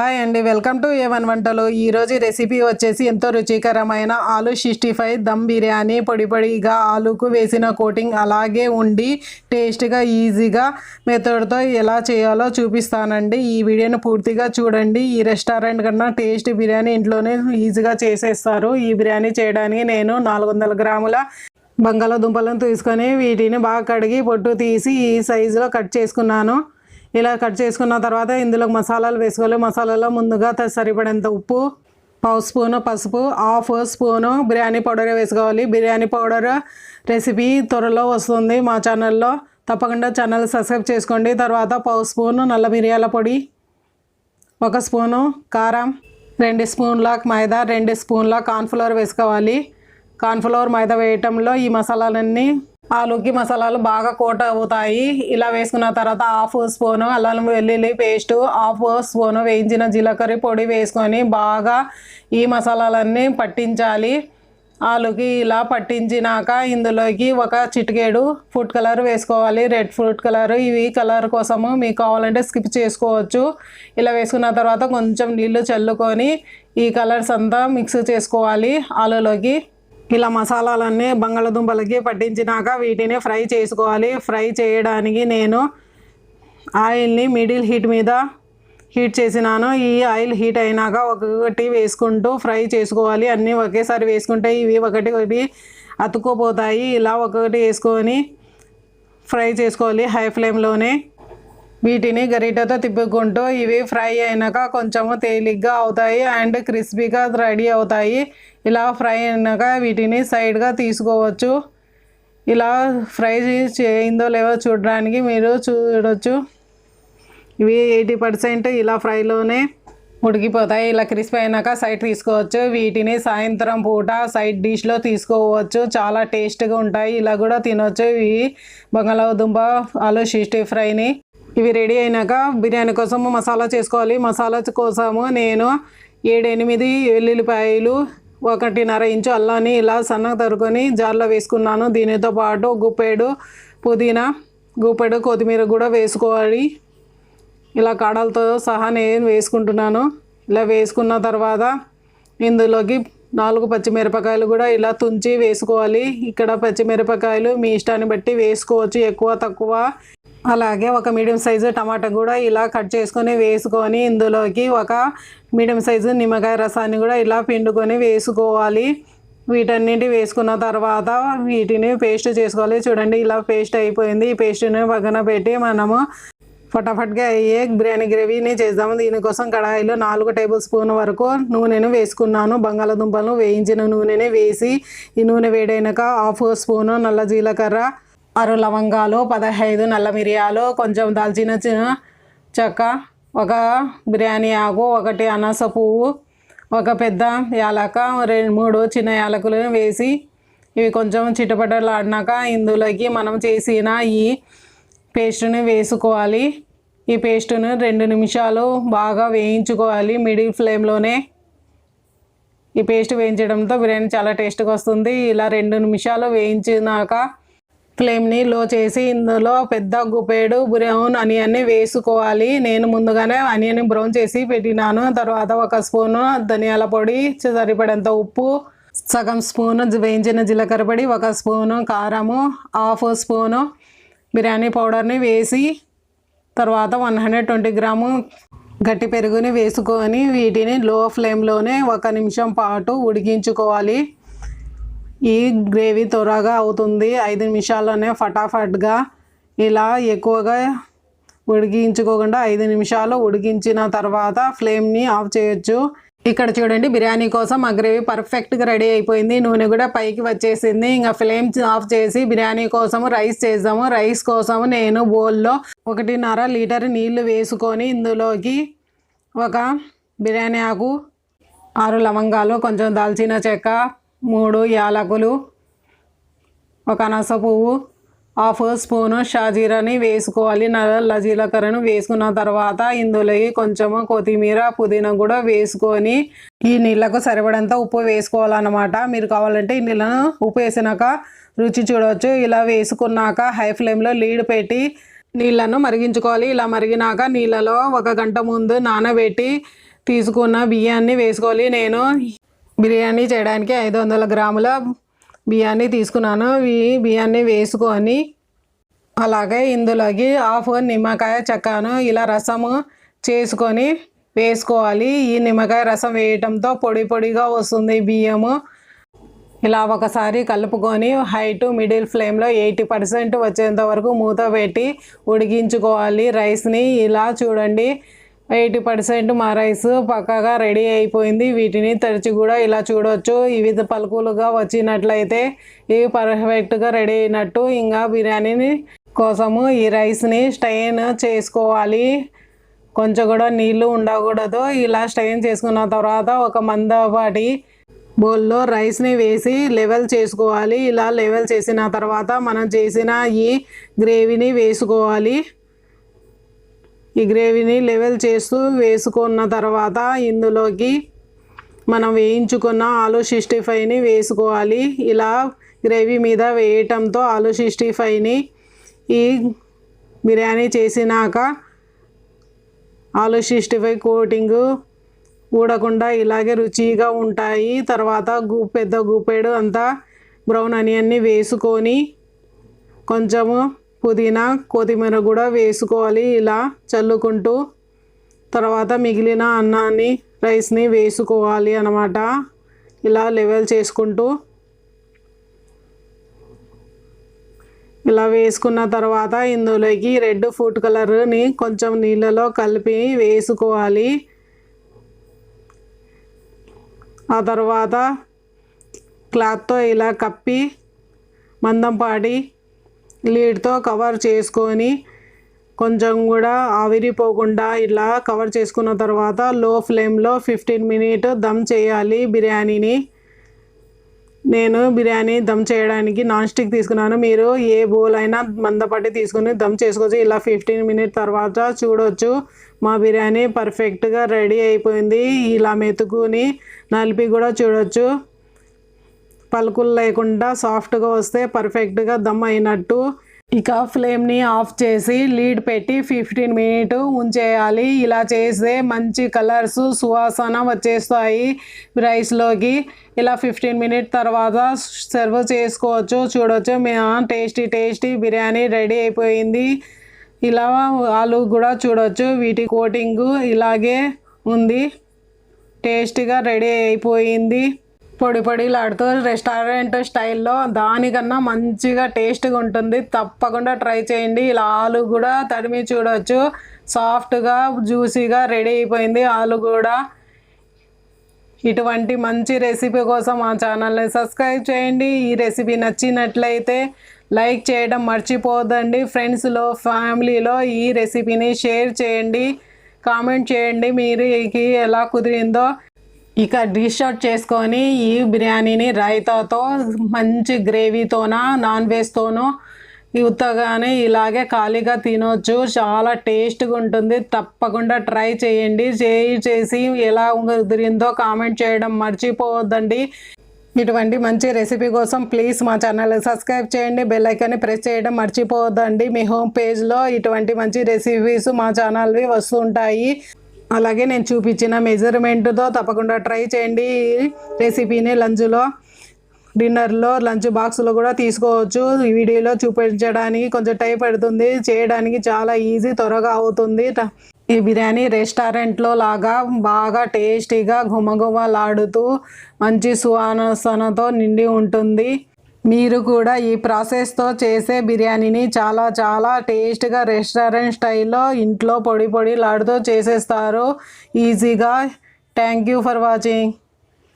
Hi అండి, welcome to ఏ1 వంటలు. ఈరోజు రెసిపీ వచ్చేసి ఎంతో రుచికరమైన ఆలూ 65 దమ్ బిర్యానీ. పొడి పొడిగా ఆలూకు వేసిన కోటింగ్ అలాగే ఉండి టేస్ట్గా ఈజీగా మెథడ్తో ఎలా చేయాలో చూపిస్తానండి. ఈ వీడియోని పూర్తిగా చూడండి. ఈ రెస్టారెంట్ కన్నా టేస్ట్ బిర్యానీ ఇంట్లోనే ఈజీగా చేసేస్తారు. ఈ బిర్యానీ చేయడానికి నేను 400 గ్రాముల బంగాళాదుంపలను తీసుకొని వీటిని బాగా కడిగి పొట్టు తీసి ఈ సైజులో కట్ చేసుకున్నాను. ఇలా కట్ చేసుకున్న తర్వాత ఇందులో మసాలాలు వేసుకోవాలి. మసాలాలో ముందుగా సరిపడేంత ఉప్పు, పావు స్పూను పసుపు, హాఫ్ స్పూను బిర్యానీ పౌడర్ వేసుకోవాలి. బిర్యానీ పౌడర్ రెసిపీ త్వరలో వస్తుంది మా ఛానల్లో, తప్పకుండా ఛానల్ సబ్స్క్రైబ్ చేసుకోండి. తర్వాత పావు స్పూను నల్ల మిరియాల పొడి, 1 స్పూను కారం, 2 స్పూన్ల మైదా, 2 స్పూన్ల కార్న్ఫ్లవర్ వేసుకోవాలి. కార్న్ఫ్లవర్ మైదా వేయటంలో ఈ మసాలాలన్నీ ఆలూకి మసాలాలు బాగా కోట్ అవుతాయి. ఇలా వేసుకున్న తర్వాత హాఫ్ స్పూను అల్లం వెల్లుల్లి పేస్టు, హాఫ్ స్పూను వేయించిన జీలకర్ర పొడి వేసుకొని బాగా ఈ మసాలాలన్నీ పట్టించాలి ఆలూకి. ఇలా పట్టించినాక ఇందులోకి ఒక చిటికెడు ఫుడ్ కలర్ వేసుకోవాలి, రెడ్ ఫుడ్ కలర్. ఇవి కలర్ కోసము మీకు కావాలంటే స్కిప్ చేసుకోవచ్చు. ఇలా వేసుకున్న తర్వాత కొంచెం నీళ్లు చల్లుకొని ఈ కలర్స్ అంతా మిక్స్ చేసుకోవాలి ఆలూలోకి. ఇలా మసాలాలన్నీ బంగాళదుంపలకి పట్టించినాక వీటిని ఫ్రై చేసుకోవాలి. ఫ్రై చేయడానికి నేను ఆయిల్ని మిడిల్ హీట్ మీద హీట్ చేసినాను. ఈ ఆయిల్ హీట్ అయినాక ఒక్కొక్కటి వేసుకుంటూ ఫ్రై చేసుకోవాలి. అన్నీ ఒకేసారి వేసుకుంటే ఇవి ఒకటి అతుక్కుపోతాయి. ఇలా ఒక్కొక్కటి వేసుకొని ఫ్రై చేసుకోవాలి హై ఫ్లేమ్లోనే. వీటిని గరిటెతో తిప్పుకుంటూ ఇవి ఫ్రై అయినాక కొంచెము తేలిగ్గా అవుతాయి అండ్ క్రిస్పీగా రెడీ అవుతాయి. ఇలా ఫ్రై అయినాక వీటిని సైడ్గా తీసుకోవచ్చు. ఇలా ఫ్రై చేయిందో లేవో చూడడానికి మీరు చూడవచ్చు. ఇవి 80% ఇలా ఫ్రైలోనే ఉడికిపోతాయి. ఇలా క్రిస్పీ అయినాక సైడ్ తీసుకోవచ్చు. వీటిని సాయంత్రం పూట సైడ్ డిష్లో తీసుకోవచ్చు. చాలా టేస్ట్గా ఉంటాయి. ఇలా కూడా తినవచ్చు. ఇవి బంగాళాదుంప ఆలూ 60 ఫ్రైని. ఇవి రెడీ అయినాక బిర్యానీ కోసము మసాలా చేసుకోవాలి. మసాలా కోసము నేను 7-8 వెల్లుల్లిపాయలు, 1.5 ఇంచు అల్లాన్ని ఇలా సన్నగా తరుకొని జార్లో వేసుకున్నాను. దీనితో పాటు గుప్పెడు పుదీనా, గుప్పెడు కొత్తిమీర కూడా వేసుకోవాలి. ఇలా కాడలతో సహా నేను వేసుకుంటున్నాను. ఇలా వేసుకున్న తర్వాత ఇందులోకి 4 పచ్చిమిరపకాయలు కూడా ఇలా తుంచి వేసుకోవాలి. ఇక్కడ పచ్చిమిరపకాయలు మీ ఇష్టాన్ని బట్టి వేసుకోవచ్చు, ఎక్కువ తక్కువ. అలాగే ఒక మీడియం సైజు టమాటా కూడా ఇలా కట్ చేసుకొని వేసుకొని ఇందులోకి ఒక మీడియం సైజు నిమ్మకాయ రసాన్ని కూడా ఇలా పిండుకొని వేసుకోవాలి. వీటన్నింటి వేసుకున్న తర్వాత వీటిని పేస్ట్ చేసుకోవాలి. చూడండి, ఇలా పేస్ట్ అయిపోయింది. ఈ పేస్ట్ని పక్కన పెట్టి మనము ఫటాఫట్గా అయ్యే బిర్యానీ గ్రేవీని చేద్దాము. దీనికోసం కడాయిలో 4 టేబుల్ స్పూన్ వరకు నూనెను వేసుకున్నాను. బంగాళాదుంపలను వేయించిన నూనెని వేసి ఈ నూనె వేడైనాక హాఫ్ స్పూను నల్ల జీలకర్ర, 6 లవంగాలు, 15 నల్ల మిరియాలు, కొంచెం దాల్చిన చెక్క, 1 బిర్యానీ ఆకు, 1 అనాస పువ్వు, 1 పెద్ద యాలక, 2-3 చిన్న యాలకులను వేసి ఇవి కొంచెం చిటపటలాడినాక ఇందులోకి మనం చేసిన ఈ పేస్ట్ని వేసుకోవాలి. ఈ పేస్ట్ను 2 నిమిషాలు బాగా వేయించుకోవాలి మిడిల్ ఫ్లేమ్లోనే. ఈ పేస్ట్ వేయించడంతో బిర్యానీ చాలా టేస్ట్గా వస్తుంది. ఇలా 2 నిమిషాలు వేయించినాక ఫ్లేమ్ని లో చేసి ఇందులో పెద్ద గుప్పెడు బ్రౌన్ ఆనియన్ని వేసుకోవాలి. నేను ముందుగానే ఆనియన్ బ్రౌన్ చేసి పెట్టినాను. తర్వాత 1 స్పూను ధనియాల పొడి, సరిపడేంత ఉప్పు, సగం స్పూను వేయించిన జీలకర్ర పొడి, 1 స్పూను కారము, హాఫ్ స్పూను బిర్యానీ పౌడర్ని వేసి తర్వాత 120 గ్రాము గట్టి పెరుగుని వేసుకొని వీటిని లో ఫ్లేమ్లోనే 1 నిమిషం పాటు ఉడికించుకోవాలి. ఈ గ్రేవీ త్వరగా అవుతుంది, 5 నిమిషాల్లోనే ఫటాఫట్గా. ఇలా ఎక్కువగా ఉడికించుకోకుండా 5 నిమిషాలు ఉడికించిన తర్వాత ఫ్లేమ్ని ఆఫ్ చేయొచ్చు. ఇక్కడ చూడండి, బిర్యానీ కోసం ఆ గ్రేవీ పర్ఫెక్ట్గా రెడీ అయిపోయింది. నూనె కూడా పైకి వచ్చేసింది. ఇంకా ఫ్లేమ్ ఆఫ్ చేసి బిర్యానీ కోసము రైస్ చేద్దాము. రైస్ కోసము నేను బౌల్లో 1.5 లీటర్ నీళ్లు వేసుకొని ఇందులోకి 1 బిర్యానీ ఆకు, 6 లవంగాలు, కొంచెం దాల్చిన చెక్క, 3 యాలకులు, 1 అనాస పువ్వు, హాఫ్ స్పూను షాజీరాని వేసుకోవాలి. నల్ల జీలకర్రను వేసుకున్న తర్వాత ఇందులోకి కొంచెము కొత్తిమీర, పుదీనా కూడా వేసుకొని ఈ నీళ్ళకు సరిపడంత ఉప్పు వేసుకోవాలన్నమాట. మీరు కావాలంటే ఈ నీళ్ళను ఉప్పు వేసినాక రుచి చూడవచ్చు. ఇలా వేసుకున్నాక హై ఫ్లేమ్లో లీడ్ పెట్టి నీళ్ళను మరిగించుకోవాలి. ఇలా మరిగినాక నీళ్ళలో 1 గంట ముందు నానబెట్టి తీసుకున్న బియ్యాన్ని వేసుకోవాలి. నేను బిర్యానీ చేయడానికి 500 గ్రాముల బియ్యాన్ని తీసుకున్నాను. ఈ బియ్యాన్ని వేసుకొని అలాగే ఇందులోకి హాఫ్ నిమ్మకాయ చెక్కాను. ఇలా రసము చేసుకొని వేసుకోవాలి. ఈ నిమ్మకాయ రసం వేయటంతో పొడి పొడిగా వస్తుంది బియ్యము. ఇలా ఒకసారి కలుపుకొని హై టు మిడిల్ ఫ్లేమ్లో 80% వచ్చేంత వరకు మూత పెట్టి ఉడికించుకోవాలి రైస్ని. ఇలా చూడండి 80% మా రైస్ పక్కగా రెడీ అయిపోయింది. వీటిని తెరిచి కూడా ఇలా చూడవచ్చు. ఇవి పలుకులుగా వచ్చినట్లయితే ఇవి పర్ఫెక్ట్గా రెడీ అయినట్టు. ఇంకా బిర్యానీ కోసము ఈ రైస్ని స్టెయిన్ చేసుకోవాలి. కొంచెం కూడా నీళ్ళు ఉండకూడదు. ఇలా స్టెయిన్ చేసుకున్న తర్వాత ఒక మందపాటి బౌల్లో రైస్ని వేసి లెవెల్ చేసుకోవాలి. ఇలా లెవెల్ చేసిన తర్వాత మనం చేసిన ఈ గ్రేవీని వేసుకోవాలి. ఈ గ్రేవీని లెవెల్ చేస్తూ వేసుకున్న తర్వాత ఇందులోకి మనం వేయించుకున్న ఆలూ 65ని వేసుకోవాలి. ఇలా గ్రేవీ మీద వేయటంతో ఆలూ 65ని ఈ బిర్యానీ చేసినాక ఆలూ 65 కోటింగు ఊడకుండా ఇలాగే రుచిగా ఉంటాయి. తర్వాత పెద్ద గుప్పెడు అంతా బ్రౌన్ ఆనియన్ని వేసుకొని కొంచెము పుదీనా కొత్తిమీర కూడా వేసుకోవాలి. ఇలా చల్లుకుంటూ తర్వాత మిగిలిన అన్నాన్ని రైస్ని వేసుకోవాలి అన్నమాట. ఇలా లెవెల్ చేసుకుంటూ ఇలా వేసుకున్న తర్వాత ఇందులోకి రెడ్ ఫుడ్ కలర్ని కొంచెం నీళ్ళలో కలిపి వేసుకోవాలి. ఆ తర్వాత క్లాత్తో ఇలా కప్పి మందంపాటి లీడ్తో కవర్ చేసుకొని కొంచెం కూడా ఆవిరిపోకుండా ఇలా కవర్ చేసుకున్న తర్వాత లో ఫ్లేమ్లో 15 మినిట్స్ దమ్ చేయాలి బిర్యానీని. నేను బిర్యానీ దమ్ చేయడానికి నాన్ స్టిక్ తీసుకున్నాను. మీరు ఏ బౌల్ అయినా మందపాటి తీసుకుని దమ్ చేసుకోవచ్చు. ఇలా 15 మినిట్స్ తర్వాత చూడవచ్చు మా బిర్యానీ పర్ఫెక్ట్గా రెడీ అయిపోయింది. ఇలా మెతుకుని నలిపి కూడా చూడవచ్చు. పలుకులు లేకుండా సాఫ్ట్గా వస్తే పర్ఫెక్ట్గా దమ్ అయినట్టు. ఇక ఫ్లేమ్ని ఆఫ్ చేసి లీడ్ పెట్టి 15 మినిట్స్ ఉంచేయాలి. ఇలా చేస్తే మంచి కలర్స్ సువాసన వచ్చేస్తాయి రైస్లోకి. ఇలా 15 మినిట్స్ తర్వాత సర్వ్ చేసుకోవచ్చు. చూడవచ్చు టేస్టీ బిర్యానీ రెడీ అయిపోయింది. ఇలా ఆలు కూడా చూడవచ్చు. వీటి కోటింగ్ ఇలాగే ఉంది. టేస్టీగా రెడీ అయిపోయింది. పొడి పొడిలాడుతూ రెస్టారెంట్ స్టైల్లో దానికన్నా మంచిగా టేస్ట్గా ఉంటుంది. తప్పకుండా ట్రై చేయండి. ఇలా ఆలు కూడా తడిమి చూడవచ్చు. సాఫ్ట్గా జ్యూసీగా రెడీ అయిపోయింది ఆలు కూడా. ఇటువంటి మంచి రెసిపీ కోసం మా ఛానల్ని సబ్స్క్రైబ్ చేయండి. ఈ రెసిపీ నచ్చినట్లయితే లైక్ చేయడం మర్చిపోదండి. ఫ్రెండ్స్లో ఫ్యామిలీలో ఈ రెసిపీని షేర్ చేయండి. కామెంట్ చేయండి మీరు ఎలా కుదిరిందో. ఇక డిష్ అవుట్ చేసుకొని ఈ బిర్యానీని రైతాతో మంచి గ్రేవీతోన నాన్ వెజ్తోనో ఉత్తగానే ఇలాగే ఖాళీగా తినొచ్చు. చాలా టేస్ట్గా ఉంటుంది. తప్పకుండా ట్రై చేయండి. చేసి ఎలా కుదిరిందో కామెంట్ చేయడం మర్చిపోవద్దండి. ఇటువంటి మంచి రెసిపీ కోసం ప్లీజ్ మా ఛానల్ సబ్స్క్రైబ్ చేయండి. బెల్ ఐకాన్ని ప్రెస్ చేయడం మర్చిపోవద్దండి. మీ హోమ్ పేజ్లో ఇటువంటి మంచి రెసిపీస్ మా ఛానల్వి వస్తుంటాయి. అలాగే నేను చూపించిన మెజర్మెంట్తో తప్పకుండా ట్రై చేయండి. రెసిపీని లంచ్లో డిన్నర్లో లంచ్ బాక్స్లో కూడా తీసుకోవచ్చు. ఈ వీడియోలో చూపించడానికి కొంచెం టైం పడుతుంది. చేయడానికి చాలా ఈజీ, త్వరగా అవుతుంది. ఈ బిర్యానీ రెస్టారెంట్లో లాగా బాగా టేస్టీగా గుమగుమలాడుతూ మంచి సువాసనతో నిండి ఉంటుంది. మీరు కూడా ఈ ప్రాసెస్తో చేసే బిర్యానీని చాలా టేస్ట్గా రెస్టారెంట్ స్టైల్లో ఇంట్లో పొడి పొడిలాడుతూ చేసేస్తారు ఈజీగా. Thank you for watching.